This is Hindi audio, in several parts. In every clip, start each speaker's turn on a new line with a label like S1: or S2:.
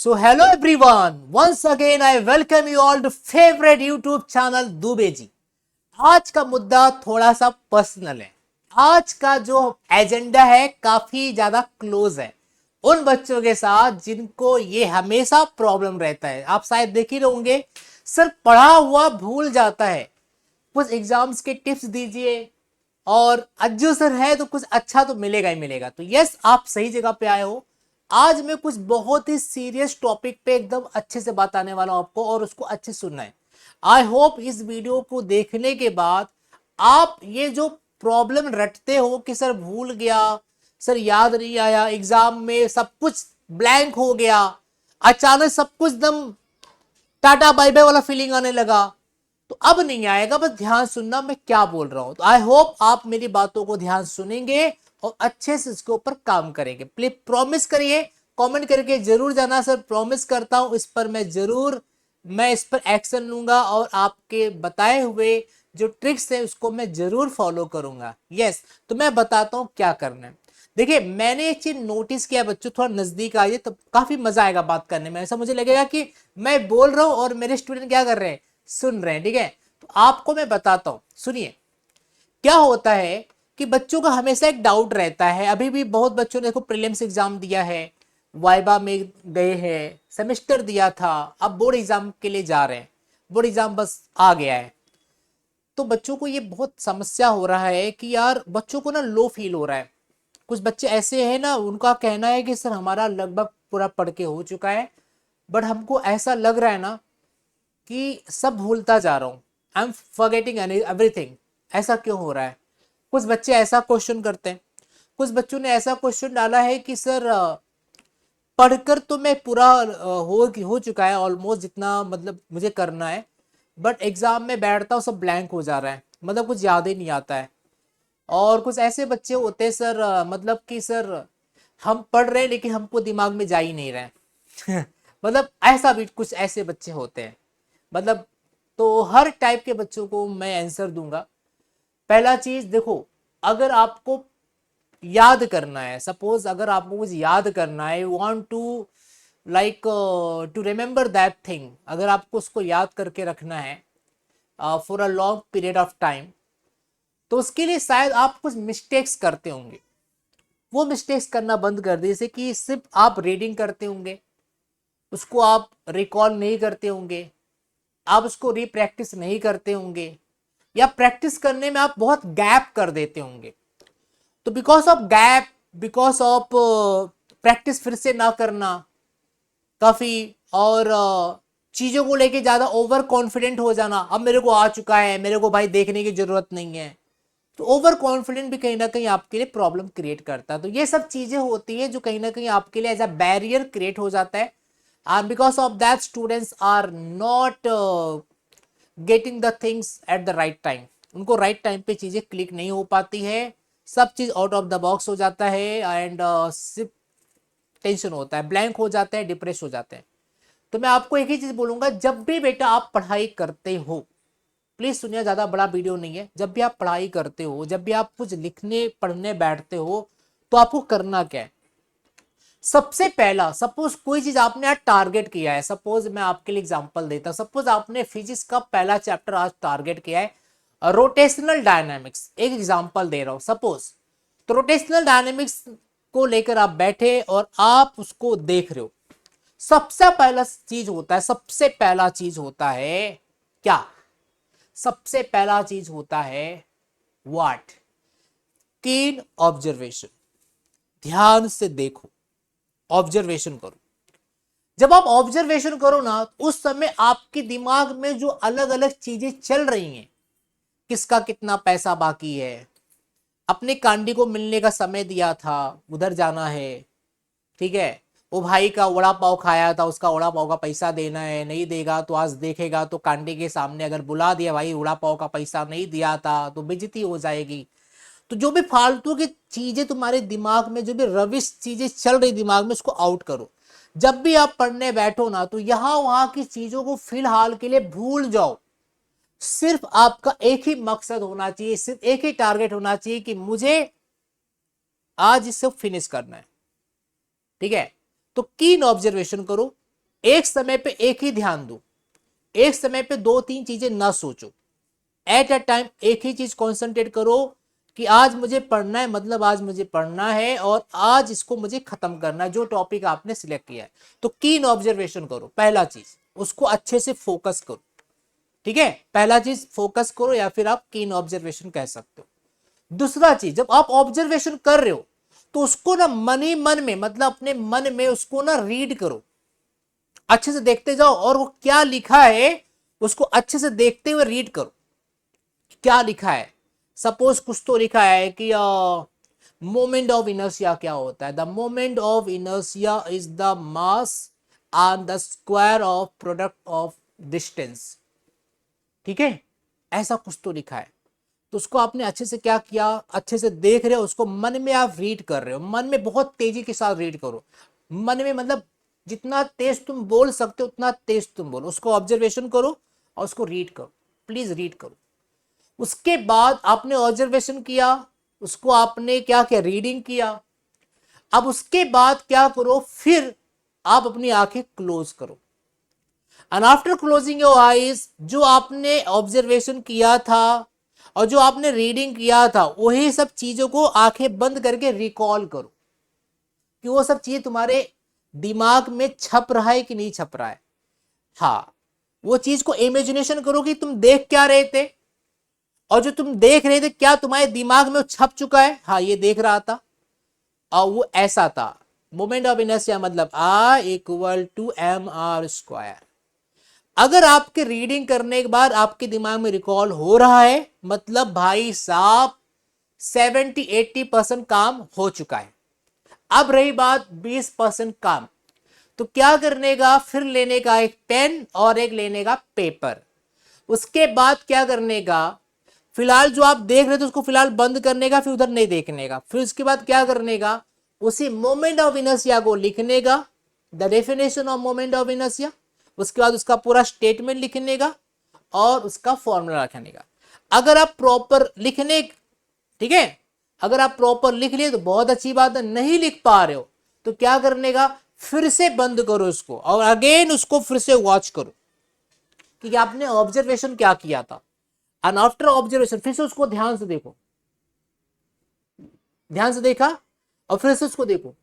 S1: So hello everyone, once again I welcome you all to favorite YouTube channel Dubey ji. आज का मुद्दा थोड़ा सा पर्सनल है। आज का जो एजेंडा है काफी ज्यादा क्लोज है उन बच्चों के साथ जिनको ये हमेशा प्रॉब्लम रहता है। आप शायद देख ही होंगे, सर पढ़ा हुआ भूल जाता है, कुछ एग्जाम्स के टिप्स दीजिए और अज्जू सर है तो कुछ अच्छा तो मिलेगा ही मिलेगा। तो यस, आप सही जगह पे आए हो। आज मैं कुछ बहुत ही सीरियस टॉपिक पे एकदम अच्छे से बात आने वाला हूं आपको, और उसको अच्छे सुनना है। आई होप इस वीडियो को देखने के बाद आप ये जो प्रॉब्लम रटते हो कि सर भूल गया, सर याद नहीं आया, एग्जाम में सब कुछ ब्लैंक हो गया, अचानक सब कुछ दम टाटा बाय बाय वाला फीलिंग आने लगा, तो अब नहीं आएगा। बस ध्यान सुनना मैं क्या बोल रहा हूं। तो आई होप आप मेरी बातों को ध्यान सुनेंगे और अच्छे से इसके ऊपर काम करेंगे। प्लीज प्रॉमिस करिए, कमेंट करके जरूर जाना सर प्रॉमिस करता हूं इस पर मैं इस पर एक्शन लूंगा और आपके बताए हुए जो ट्रिक्स है उसको मैं जरूर फॉलो करूंगा। यस, तो मैं बताता हूं क्या करना है। देखिए, मैंने एक चीज नोटिस किया, बच्चों थोड़ा नजदीक आइए तो काफी मजा आएगा बात करने में। ऐसा मुझे लगेगा कि मैं बोल रहा हूं और मेरे स्टूडेंट क्या कर रहे हैं, सुन रहे हैं। ठीक है, तो आपको मैं बताता हूं, सुनिए। क्या होता है कि बच्चों का हमेशा एक डाउट रहता है। अभी भी बहुत बच्चों ने देखो प्रीलिम्स एग्जाम दिया है, वाइबा में गए हैं, सेमेस्टर दिया था, अब बोर्ड एग्जाम के लिए जा रहे हैं, बोर्ड एग्जाम बस आ गया है। तो बच्चों को ये बहुत समस्या हो रहा है कि यार बच्चों को ना लो फील हो रहा है। कुछ बच्चे ऐसे हैं ना, उनका कहना है कि सर हमारा लगभग पूरा पढ़ के हो चुका है, बट हमको ऐसा लग रहा है ना कि सब भूलता जा रहा हूँ, आई एम फॉरगेटिंग एवरीथिंग। ऐसा क्यों हो रहा है? कुछ बच्चे ऐसा क्वेश्चन करते हैं। कुछ बच्चों ने ऐसा क्वेश्चन डाला है कि सर पढ़कर तो मैं पूरा हो चुका है ऑलमोस्ट, जितना मतलब मुझे करना है, बट एग्जाम में बैठता हूँ सब ब्लैंक हो जा रहा है, मतलब कुछ याद ही नहीं आता है। और कुछ ऐसे बच्चे होते हैं सर, मतलब कि सर हम पढ़ रहे हैं लेकिन हमको दिमाग में जा ही नहीं रहे मतलब ऐसा भी कुछ ऐसे बच्चे होते हैं। मतलब तो हर टाइप के बच्चों को मैं आंसर दूंगा। पहला चीज देखो, अगर आपको याद करना है, सपोज अगर आपको कुछ याद करना है, you want to like to remember that thing, अगर आपको उसको याद करके रखना है for a long period of time, तो उसके लिए शायद आप कुछ मिस्टेक्स करते होंगे। वो मिस्टेक्स करना बंद कर दे, जैसे कि सिर्फ आप रीडिंग करते होंगे, उसको आप रिकॉल नहीं करते होंगे, आप उसको रीप्रैक्टिस नहीं करते होंगे, या प्रैक्टिस करने में आप बहुत गैप कर देते होंगे। तो because of gap, because of practice फिर से ना करना काफी, और चीजों को लेके ज्यादा ओवर कॉन्फिडेंट हो जाना, अब मेरे को आ चुका है, मेरे को भाई देखने की जरूरत नहीं है, तो ओवर कॉन्फिडेंट भी कहीं ना कहीं आपके लिए प्रॉब्लम क्रिएट करता है। तो ये सब चीजें होती है जो कहीं ना कहीं आपके लिए एज अ बैरियर क्रिएट हो जाता है, and because of that students are not getting the things at the right time. उनको राइट टाइम पे चीजें क्लिक नहीं हो पाती है, सब चीज आउट ऑफ द बॉक्स हो जाता है, एंड सिर्फ टेंशन होता है, ब्लैंक हो जाते हैं, डिप्रेस हो जाते हैं। तो मैं आपको एक ही चीज बोलूंगा, जब भी बेटा आप पढ़ाई करते हो, प्लीज सुनिए, ज्यादा बड़ा वीडियो नहीं है, जब भी आप पढ़ाई करते हो, जब भी आप कुछ लिखने पढ़ने बैठते हो, तो आपको करना क्या है? सबसे पहला, सपोज कोई चीज आपने आज टारगेट किया है, सपोज मैं आपके लिए एग्जांपल देता हूं, सपोज आपने फिजिक्स का पहला चैप्टर आज टारगेट किया है, रोटेशनल डायनामिक्स, एक एग्जांपल दे रहा हूं सपोज। तो रोटेशनल डायनामिक्स को लेकर आप बैठे और आप उसको देख रहे हो, सबसे पहला चीज होता है, सबसे पहला चीज होता है क्या? सबसे पहला चीज होता है व्हाट? कीन ऑब्जर्वेशन। ध्यान से देखो, ऑब्जर्वेशन करो। जब आप ऑब्जर्वेशन करो ना, उस समय आपके दिमाग में जो अलग अलग चीजें चल रही हैं, किसका कितना पैसा बाकी है, अपने कांडी को मिलने का समय दिया था, उधर जाना है, ठीक है, वो भाई का वड़ा पाव खाया था, उसका वड़ा पाव का पैसा देना है, नहीं देगा तो आज देखेगा तो कांडी के सामने अगर बुला दिया, भाई वड़ा पाव का पैसा नहीं दिया था, तो बेइज्जती हो जाएगी। तो जो भी फालतू की चीजें तुम्हारे दिमाग में, जो भी रविश चीजें चल रही दिमाग में, उसको आउट करो। जब भी आप पढ़ने बैठो ना, तो यहां वहां की चीजों को फिलहाल के लिए भूल जाओ। सिर्फ आपका एक ही मकसद होना चाहिए, सिर्फ एक ही टारगेट होना चाहिए कि मुझे आज इसे फिनिश करना है। ठीक है, तो कीन ऑब्जर्वेशन करो, एक समय पे एक ही ध्यान दो, एक समय पे दो तीन चीजें ना सोचो, एट अ टाइम एक ही चीज कॉन्सेंट्रेट करो कि आज मुझे पढ़ना है, मतलब आज मुझे पढ़ना है और आज इसको मुझे खत्म करना है, जो टॉपिक आपने सिलेक्ट किया है। तो कीन ऑब्जर्वेशन करो, पहला चीज उसको अच्छे से फोकस करो, ठीक है, पहला चीज फोकस करो या फिर आप कीन ऑब्जर्वेशन कह सकते हो। दूसरा चीज, जब आप ऑब्जर्वेशन कर रहे हो तो उसको ना मन ही मन में, मतलब अपने मन में उसको ना रीड करो, अच्छे से देखते जाओ और वो क्या लिखा है उसको अच्छे से देखते हुए रीड करो, क्या लिखा है। सपोज कुछ तो लिखा है कि मोमेंट ऑफ इनर्शिया क्या होता है, the moment of inertia is the mass on the square of product of distance, ठीक है, ऐसा कुछ तो लिखा है। तो उसको आपने अच्छे से क्या किया, अच्छे से देख रहे हो, उसको मन में आप रीड कर रहे हो, मन में बहुत तेजी के साथ रीड करो, मन में मतलब जितना तेज तुम बोल सकते हो उतना तेज तुम बोलो, उसको ऑब्जर्वेशन करो और उसको रीड करो, प्लीज रीड करो। उसके बाद आपने ऑब्जर्वेशन किया, उसको आपने क्या किया, रीडिंग किया। अब उसके बाद क्या करो, फिर आप अपनी आंखें क्लोज करो and after closing your eyes, जो आपने ऑब्जर्वेशन किया था और जो आपने रीडिंग किया था वही सब चीजों को आंखें बंद करके रिकॉल करो कि वो सब चीजें तुम्हारे दिमाग में छप रहा है कि नहीं छप रहा है। हाँ, वो चीज को इमेजिनेशन करो कि तुम देख क्या रहे थे और जो तुम देख रहे थे क्या तुम्हारे दिमाग में वो छप चुका है, हाँ ये देख रहा था और वो ऐसा था। मोमेंट ऑफ इनर्शिया मतलब I = mr²। अगर आपके रीडिंग करने के बाद आपके दिमाग में रिकॉल हो रहा है, मतलब भाई साहब 70-80% काम हो चुका है। अब रही बात 20% काम, तो क्या करने का, फिर लेने का एक पेन और एक लेने का पेपर। उसके बाद क्या करने का, फिलहाल जो आप देख रहे थे उसको फिलहाल बंद करने का, फिर उधर नहीं देखने का। फिर उसके बाद क्या करने का, उसी मोमेंट ऑफ इनर्शिया को लिखने का, the definition of moment of inertia. उसके बाद उसका पूरा स्टेटमेंट लिखने का और उसका फॉर्मूला रखने का। अगर आप प्रॉपर लिखने, ठीक है, अगर आप प्रॉपर लिख लिए तो बहुत अच्छी बात है, नहीं लिख पा रहे हो तो क्या करने का, फिर से बंद करो उसको और अगेन उसको फिर से वॉच करो कि आपने ऑब्जर्वेशन क्या किया था। एंड आफ्टर ऑब्जर्वेशन फिर से उसको ध्यान से देखो, ध्यान से देखा और फिर से उसको देखो।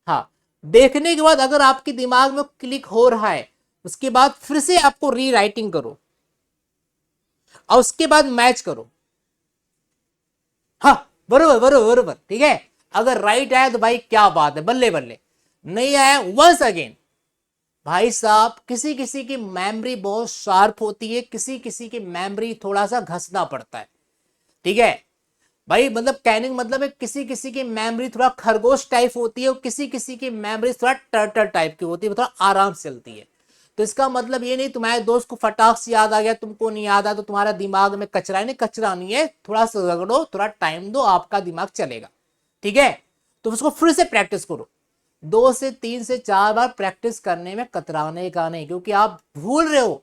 S1: हाँ, देखने के बाद अगर आपके दिमाग में क्लिक हो रहा है, उसके बाद फिर से आपको री राइटिंग करो और उसके बाद मैच करो। हाँ, बरोबर बरोबर बरोबर, ठीक है। अगर राइट आया तो भाई क्या बात है, बल्ले बल्ले। नहीं आया, वंस अगेन। भाई साहब, किसी किसी की मेमोरी बहुत शार्प होती है, किसी किसी की मेमोरी थोड़ा सा घसना पड़ता है, ठीक है भाई। मतलब कहने का मतलब है किसी किसी की मेमोरी थोड़ा खरगोश टाइप होती है और किसी किसी की मेमोरी थोड़ा टर्टल टाइप की होती है, थोड़ा आराम से चलती है। तो इसका मतलब ये नहीं तुम्हारे दोस्त को फटाक से याद आ गया, तुमको नहीं याद आ तो तुम्हारा दिमाग में कचरा नहीं, कचरा नहीं है, थोड़ा सा रगड़ो, थोड़ा टाइम दो, आपका दिमाग चलेगा, ठीक है। तो उसको फिर से प्रैक्टिस करो, 2 से 3 से 4 बार प्रैक्टिस करने में कतराने का नहीं, क्योंकि आप भूल रहे हो।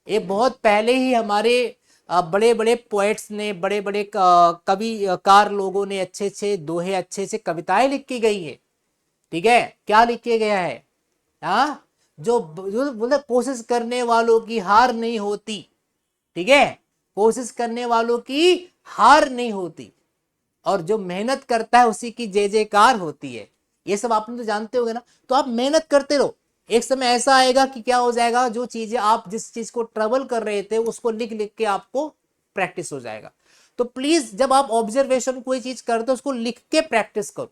S1: ये बहुत पहले ही हमारे बड़े बड़े पोएट्स ने, बड़े बड़े कविकार लोगों ने अच्छे अच्छे दोहे, अच्छे अच्छे कविताएं लिख की गई है, ठीक है। क्या लिख के गया है, हाँ, जो मतलब कोशिश करने वालों की हार नहीं होती, ठीक है, कोशिश करने वालों की हार नहीं होती और जो मेहनत करता है उसी की जय जयकार होती है। ये सब आपने तो जानते होगे ना। तो आप मेहनत करते रहो, एक समय ऐसा आएगा कि क्या हो जाएगा, जो चीजें आप जिस चीज को ट्रबल कर रहे थे उसको लिख लिख के आपको प्रैक्टिस हो जाएगा। तो प्लीज जब आप ऑब्जर्वेशन कोई चीज करते हो उसको लिख के प्रैक्टिस करो।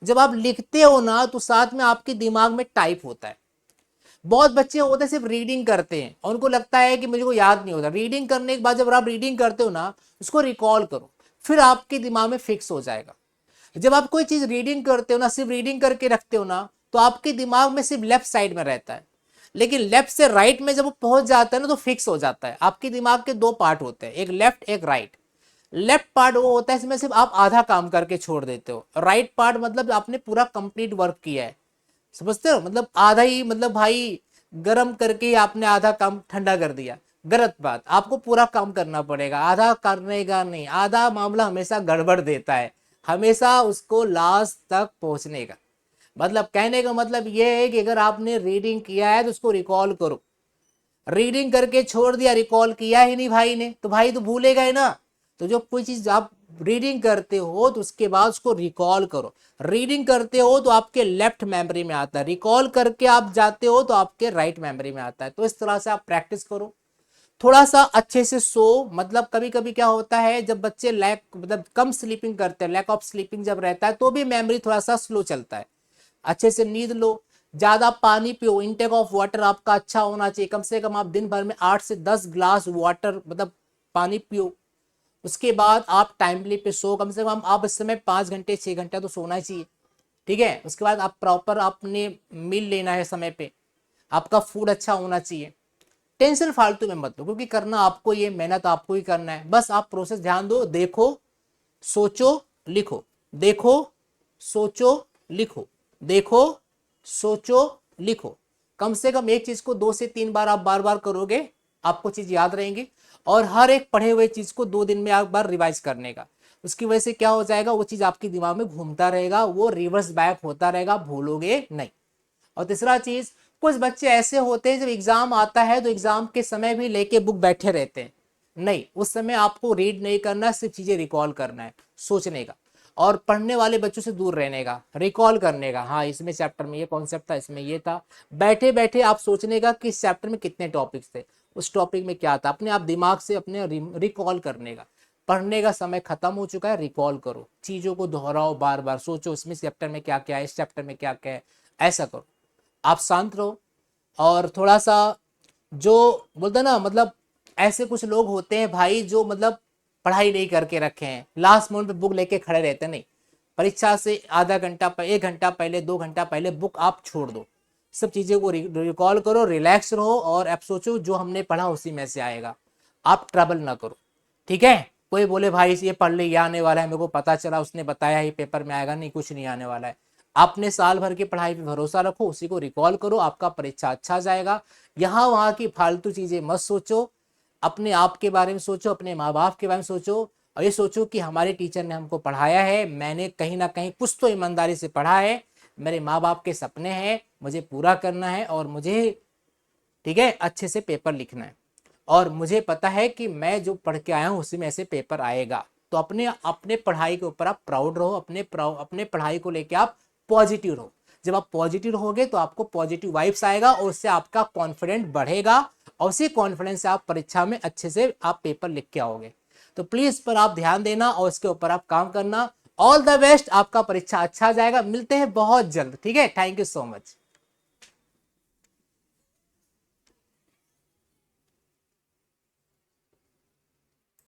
S1: जब आप लिखते हो ना तो साथ में आपके दिमाग में टाइप होता है। बहुत बच्चे होते हैं सिर्फ रीडिंग करते हैं और उनको लगता है कि मुझे को याद नहीं होता। रीडिंग करने के बाद जब आप रीडिंग करते हो ना, उसको रिकॉल करो, फिर आपके दिमाग में फिक्स हो जाएगा। जब आप कोई चीज रीडिंग करते हो ना, सिर्फ रीडिंग करके रखते हो ना, तो आपके दिमाग में सिर्फ लेफ्ट साइड में रहता है, लेकिन लेफ्ट से राइट में जब वो पहुंच जाता है ना तो फिक्स हो जाता है। आपके दिमाग के 2 पार्ट होते हैं, एक लेफ्ट एक राइट। लेफ्ट पार्ट वो होता है इसमें सिर्फ आप आधा काम करके छोड़ देते हो, राइट पार्ट मतलब आपने पूरा कंप्लीट वर्क किया है, समझते हो, मतलब आधा ही, मतलब भाई गर्म करके आपने आधा काम ठंडा कर दिया, गलत बात। आपको पूरा काम करना पड़ेगा, आधा करने का नहीं। आधा मामला हमेशा गड़बड़ देता है, हमेशा उसको लास्ट तक पहुंचने का। मतलब कहने का मतलब ये है कि अगर आपने रीडिंग किया है तो उसको रिकॉल करो। रीडिंग करके छोड़ दिया, रिकॉल किया ही नहीं भाई ने, तो भाई तो भूलेगा ही ना। तो जो कोई चीज आप रीडिंग करते हो तो उसके बाद उसको रिकॉल करो। रीडिंग करते हो तो आपके लेफ्ट मेमोरी में आता है, रिकॉल करके आप जाते हो तो आपके राइट मेमोरी में आता है। तो इस तरह से आप प्रैक्टिस करो। थोड़ा सा अच्छे से सो, मतलब कभी कभी क्या होता है जब बच्चे लैक मतलब कम स्लीपिंग करते हैं, लैक ऑफ स्लीपिंग जब रहता है तो भी मेमोरी थोड़ा सा स्लो चलता है। अच्छे से नींद लो, ज्यादा पानी पियो, इनटेक ऑफ वाटर आपका अच्छा होना चाहिए, कम से कम आप दिन भर में 8 से 10 ग्लास वाटर मतलब पानी पियो। उसके बाद आप टाइमली पे सो, कम से कम आप इस समय 5 घंटे 6 घंटा तो सोना ही चाहिए। ठीक है, उसके बाद आप प्रॉपर अपने मील लेना है समय पे, आपका फूड अच्छा होना चाहिए। टेंशन फालतू में मत लो, क्योंकि करना आपको, ये मेहनत आपको ही करना है। बस आप प्रोसेस ध्यान दो, देखो सोचो लिखो, देखो सोचो लिखो, देखो सोचो लिखो। कम से कम एक चीज को 2 से 3 बार आप बार बार करोगे, आपको चीज याद रहेंगी। और हर एक पढ़े हुए चीज को 2 दिन में एक बार रिवाइज करने का, उसकी वजह से क्या हो जाएगा, वो चीज आपके दिमाग में घूमता रहेगा, वो रिवर्स बैक होता रहेगा, भूलोगे नहीं। और तीसरा चीज, कुछ बच्चे ऐसे होते हैं जब एग्जाम आता है तो एग्जाम के समय भी लेके बुक बैठे रहते हैं। नहीं, उस समय आपको रीड नहीं करना, सिर्फ चीजें रिकॉल करना है, सोचने का। और पढ़ने वाले बच्चों से दूर रहने का, रिकॉल करने का, हाँ इसमें चैप्टर में ये कॉन्सेप्ट था, इसमें ये था। बैठे बैठे आप सोचने का कि इस चैप्टर में कितने टॉपिक्स थे, उस टॉपिक में क्या था, अपने आप दिमाग से अपने रिकॉल करने का। पढ़ने का समय खत्म हो चुका है, रिकॉल करो, चीजों को दोहराओ, बार बार सोचो इसमें चैप्टर में क्या क्या है, इस चैप्टर में क्या क्या है, ऐसा करो। आप शांत रहो। और थोड़ा सा जो बोलते हैं ना, मतलब ऐसे कुछ लोग होते हैं भाई जो मतलब पढ़ाई नहीं करके रखे हैं, लास्ट मोमेंट पे बुक लेके खड़े रहते हैं। नहीं, परीक्षा से आधा घंटा 1 घंटा पहले 2 घंटा पहले बुक आप छोड़ दो, सब चीज़ें को रिकॉल करो, रिलैक्स रहो, और अब सोचो जो हमने पढ़ा उसी में से आएगा। आप ट्रबल ना करो। ठीक है, कोई बोले भाई ये पढ़ ले, ये आने वाला है, मेरे को पता चला उसने बताया ही पेपर में आएगा, नहीं कुछ नहीं आने वाला है। आपने साल भर की पढ़ाई पे भरोसा रखो, उसी को रिकॉल करो, आपका परीक्षा अच्छा जाएगा। यहाँ वहाँ की फालतू चीजें मत सोचो, अपने आप के बारे में सोचो, अपने माँ बाप के बारे में सोचो। और ये सोचो कि हमारे टीचर ने हमको पढ़ाया है, मैंने कहीं ना कहीं कुछ तो ईमानदारी से पढ़ा है, मेरे माँ बाप के सपने हैं, मुझे पूरा करना है, और मुझे ठीक है अच्छे से पेपर लिखना है। और मुझे पता है कि मैं जो पढ़ के आया हूँ उसी में ऐसे पेपर आएगा। तो अपने अपने पढ़ाई के ऊपर आप प्राउड रहो, अपने पढ़ाई को लेके आप पॉजिटिव रहो। जब आप पॉजिटिव रहोगे तो आपको पॉजिटिव वाइब्स आएगा, और उससे आपका कॉन्फिडेंट बढ़ेगा, और उसी कॉन्फिडेंस से आप परीक्षा में अच्छे से आप पेपर लिख के आओगे। तो प्लीज इस पर आप ध्यान देना और इसके ऊपर आप काम करना। ऑल द बेस्ट, आपका परीक्षा अच्छा जाएगा। मिलते हैं बहुत जल्द। ठीक है, थैंक यू सो मच।